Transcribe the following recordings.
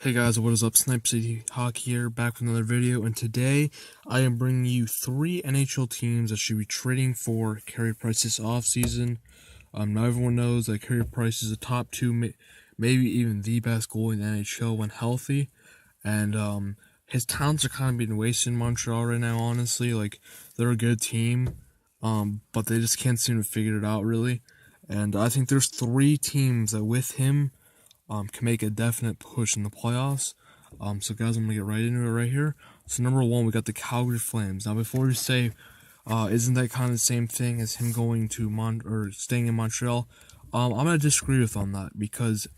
Hey guys, what is up? Snipe City Hockey here, back with another video, and today I am bringing you 3 NHL teams that should be trading for Carey Price this offseason. Now everyone knows that Carey Price is the top 2, maybe even the best goalie in the NHL when healthy, and his talents are kind of being wasted in Montreal right now, honestly. Like, they're a good team, but they just can't seem to figure it out, really. And I think there's 3 teams that with him can make a definite push in the playoffs. So guys, I'm gonna get right into it right here. So number 1, we got the Calgary Flames. Now before you say, isn't that kind of the same thing as him going to or staying in Montreal? I'm gonna disagree with on that because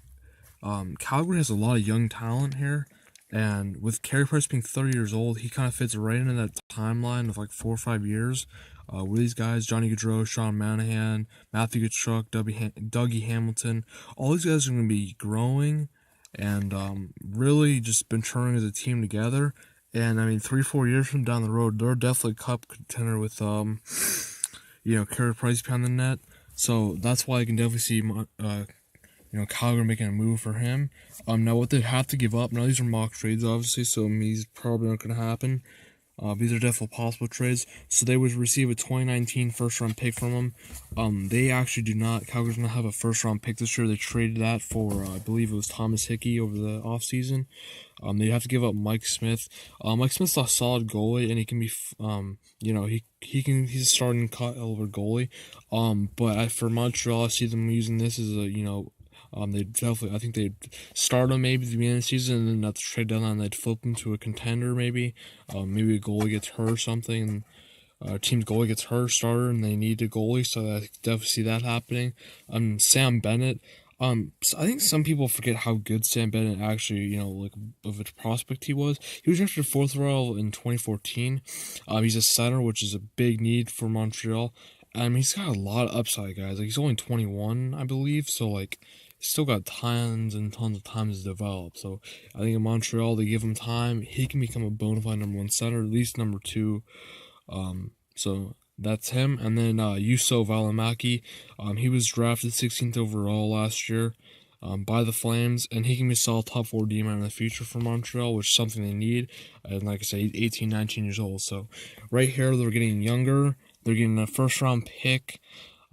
Calgary has a lot of young talent here, and with Carey Price being 30 years old, he kind of fits right into that timeline of like 4 or 5 years. With these guys, Johnny Gaudreau, Sean Monahan, Matthew Tkachuk, Dougie Hamilton, all these guys are going to be growing and really just been turning as a team together. And I mean, 3-4 years from down the road, they're definitely a cup contender with Carey Price behind the net. So that's why I can definitely see Calgary making a move for him. Now what they'd have to give up. Now these are mock trades, obviously, so these probably aren't going to happen. These are definitely possible trades. So they would receive a 2019 first-round pick from them. They actually do not. Calgary's going to have a first-round pick this year. They traded that for, I believe it was Thomas Hickey over the offseason. They have to give up Mike Smith. Mike Smith's a solid goalie, and he can be, he's a starting caliber goalie. But for Montreal, I see them using this as they definitely, I think they'd start him maybe at the beginning of the season, and then at the trade deadline, they'd flip him to a contender maybe. Maybe a goalie gets hurt or something, and team's goalie gets hurt, starter, and they need a goalie, so I definitely see that happening. Sam Bennett. So I think some people forget how good Sam Bennett actually, like of a prospect he was. He was drafted 4th round in 2014. He's a center, which is a big need for Montreal. He's got a lot of upside, guys. Like, he's only 21, I believe, so like, still got tons and tons of time to develop. So I think in Montreal, they give him time. He can become a bona fide number 1 center, at least number 2. So that's him. And then Juuso Valimaki, he was drafted 16th overall last year by the Flames, and he can be a solid top 4 D-man in the future for Montreal, which is something they need. And like I say, he's 18, 19 years old. So right here, they're getting younger. They're getting a first-round pick.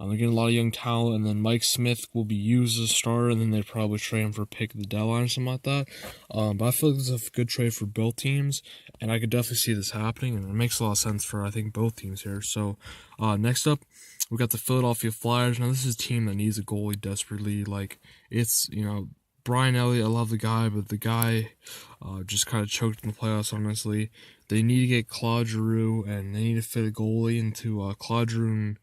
They're getting a lot of young talent, and then Mike Smith will be used as a starter, and then they'd probably trade him for a pick at the deadline or something like that. But I feel like this is a good trade for both teams, and I could definitely see this happening, and it makes a lot of sense for, I think, both teams here. So, next up, we got the Philadelphia Flyers. Now, this is a team that needs a goalie desperately. Like, it's, Brian Elliott, I love the guy, but the guy just kind of choked in the playoffs, honestly. They need to get Claude Giroux, and they need to fit a goalie into Claude Giroux and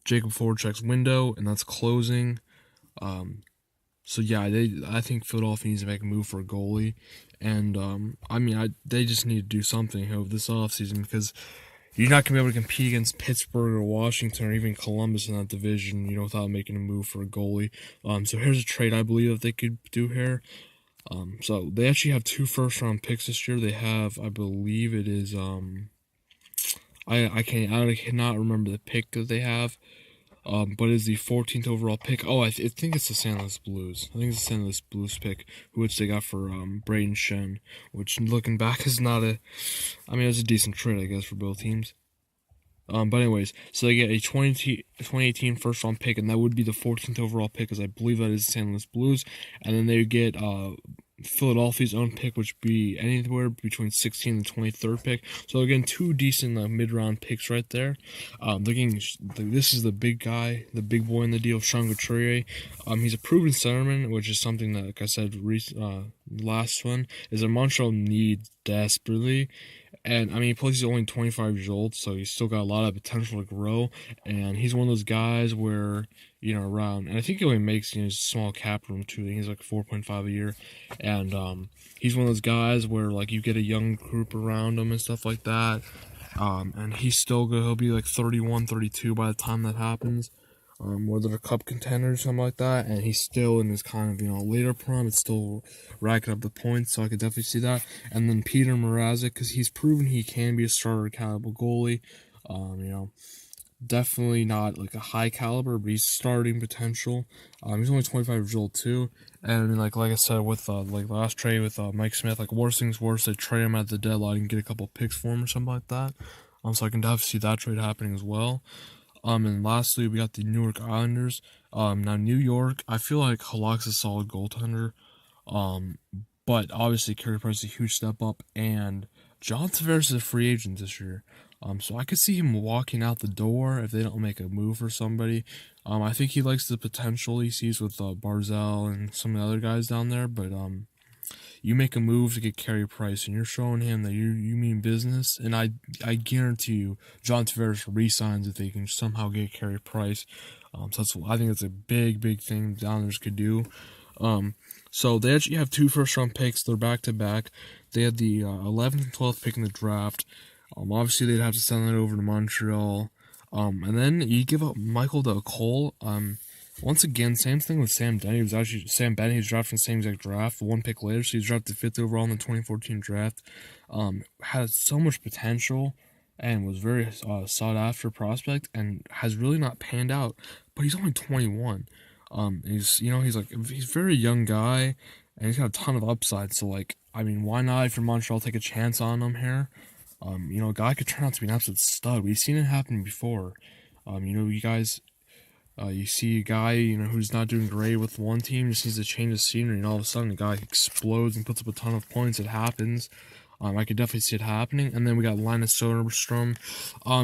Jacob Voracek's window, and that's closing. So yeah, I think Philadelphia needs to make a move for a goalie, and they just need to do something this offseason, because you're not gonna be able to compete against Pittsburgh or Washington or even Columbus in that division, without making a move for a goalie. So here's a trade I believe that they could do here. So they actually have 2 first-round picks this year. They have, I believe it is, I cannot remember the pick that they have, but it's the 14th overall pick. Oh, I think it's the St. Louis Blues. I think it's the St. Louis Blues pick, which they got for Braden Shen, which looking back is not it's a decent trade, I guess, for both teams. But anyways, so they get a 2018 first-round pick, and that would be the 14th overall pick, as I believe that is the St. Louis Blues, and then they get Philadelphia's own pick, which would be anywhere between 16th and 23rd pick. So they're getting 2 decent mid-round picks right there. This is the big guy, the big boy in the deal, Sean Couturier. He's a proven centerman, which is something that, like I said, last one is a Montreal needs desperately. And he's only 25 years old, so he's still got a lot of potential to grow. And he's one of those guys where, around, and I think he only makes small cap room too. I think he's like 4.5 a year, and he's one of those guys where like you get a young group around him and stuff like that. And he's still good. He'll be like 31, 32 by the time that happens. Whether they're cup contenders or something like that, and he's still in his kind of, later prime, it's still racking up the points, so I could definitely see that. And then Peter Mrazek, because he's proven he can be a starter caliber goalie. Definitely not like a high caliber, but he's starting potential. He's only 25 years old too, and I mean, like I said with like last trade with Mike Smith, like worst things worst, they trade him at the deadline and get a couple picks for him or something like that. So I can definitely see that trade happening as well. And lastly, we got the New York Islanders. Now New York, I feel like Halak's a solid goaltender. Um, but obviously Carey Price is a huge step up, and John Tavares is a free agent this year. So I could see him walking out the door if they don't make a move for somebody. I think he likes the potential he sees with Barzal and some of the other guys down there, but you make a move to get Carey Price, and you're showing him that you mean business. And I guarantee you, John Tavares resigns if they can somehow get Carey Price. I think that's a big thing the Islanders could do. So they actually have 2 first-round picks. They're back-to-back. They had the 11th and 12th pick in the draft. Obviously, they'd have to send that over to Montreal. And then you give up Michael Cole. Once again, same thing with Sam Bennett. Sam Bennett. He was drafted in the same exact draft, 1 pick later. So he was drafted 5th overall in the 2014 draft. Had so much potential and was very sought after prospect, and has really not panned out. But he's only 21. He's a very young guy, and he's got a ton of upside. So why not for Montreal take a chance on him here? A guy could turn out to be an absolute stud. We've seen it happen before. You guys, you see a guy, who's not doing great with one team, just needs to change the scenery, and all of a sudden the guy explodes and puts up a ton of points. It happens. I could definitely see it happening. And then we got Linus Soderstrom.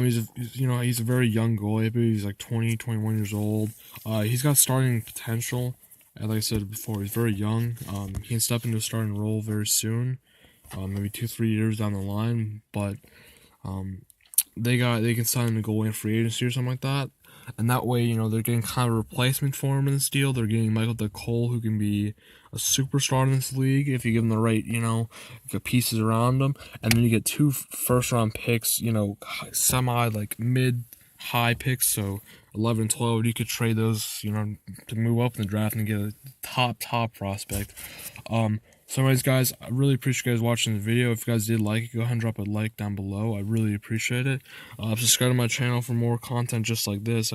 He's a very young goalie. He's like 20, 21 years old. He's got starting potential. And like I said before, he's very young. He can step into a starting role very soon. Maybe 2-3 years down the line. But they can sign him to goalie in free agency or something like that. And that way, they're getting kind of a replacement for him in this deal. They're getting Michael Cole, who can be a superstar in this league if you give him the right, pieces around him. And then you get 2 first-round picks, mid-high picks. So 11 and 12, you could trade those, to move up in the draft and get a top prospect. So anyways, guys, I really appreciate you guys watching the video. If you guys did like it, go ahead and drop a like down below. I really appreciate it. Subscribe to my channel for more content just like this.